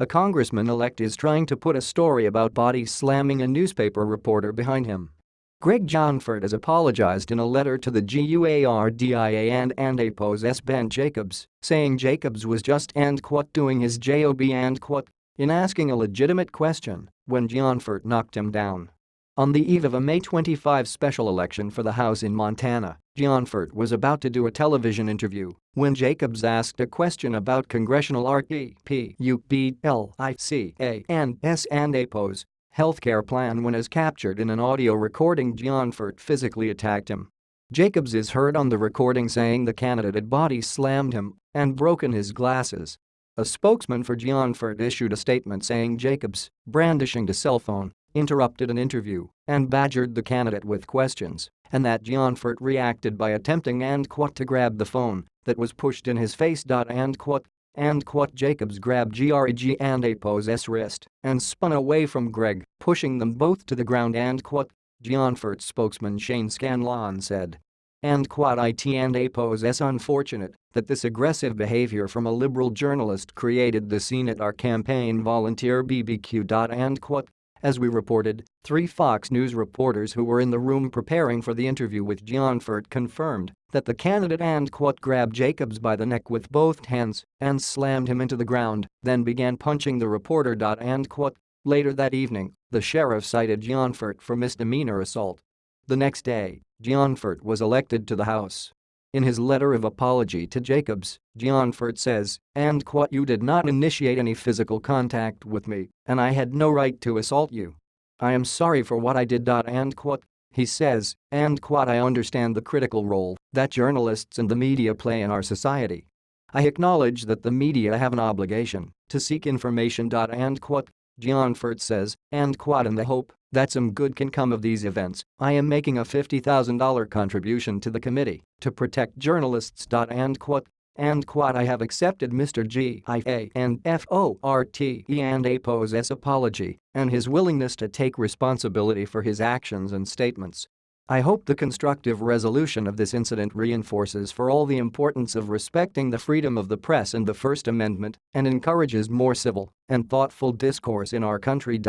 A congressman-elect is trying to put a story about body slamming a newspaper reporter behind him. Greg Johnford has apologized in a letter to the GUARDIA and APOS Ben Jacobs, saying Jacobs was just "doing his job" in asking a legitimate question when Johnford knocked him down. On the eve of a May 25 special election for the House in Montana, Johnford was about to do a television interview when Jacobs asked a question about congressional REPUBLICA and APOS healthcare plan. When as captured in an audio recording, Johnford physically attacked him. Jacobs is heard on the recording saying the candidate had body slammed him and broken his glasses. A spokesman for Johnford issued a statement saying Jacobs, brandishing the cell phone, interrupted an interview and badgered the candidate with questions, and that Johnford reacted by attempting to grab the phone that was pushed in his face. Jacobs grabbed Greg and APOS' wrist and spun away from Greg, pushing them both to the ground. Johnford's spokesman Shane Scanlon said. It and APOS unfortunate that this aggressive behavior from a liberal journalist created the scene at our campaign volunteer BBQ. As we reported, 3 Fox News reporters who were in the room preparing for the interview with Johnford confirmed that the candidate grabbed Jacobs by the neck with both hands and slammed him into the ground, then began punching the reporter. Later that evening, the sheriff cited Johnford for misdemeanor assault. The next day, Johnford was elected to the House. In his letter of apology to Jacobs, Johnford says, "You did not initiate any physical contact with me, and I had no right to assault you. I am sorry for what I did." He says, "I understand the critical role that journalists and the media play in our society. I acknowledge that the media have an obligation to seek information." Johnford says, in the hope that some good can come of these events, I am making a $50,000 contribution to the committee to protect journalists. I have accepted Mr. GIANFORTE and APOS' apology and his willingness to take responsibility for his actions and statements. I hope the constructive resolution of this incident reinforces for all the importance of respecting the freedom of the press and the First Amendment and encourages more civil and thoughtful discourse in our country."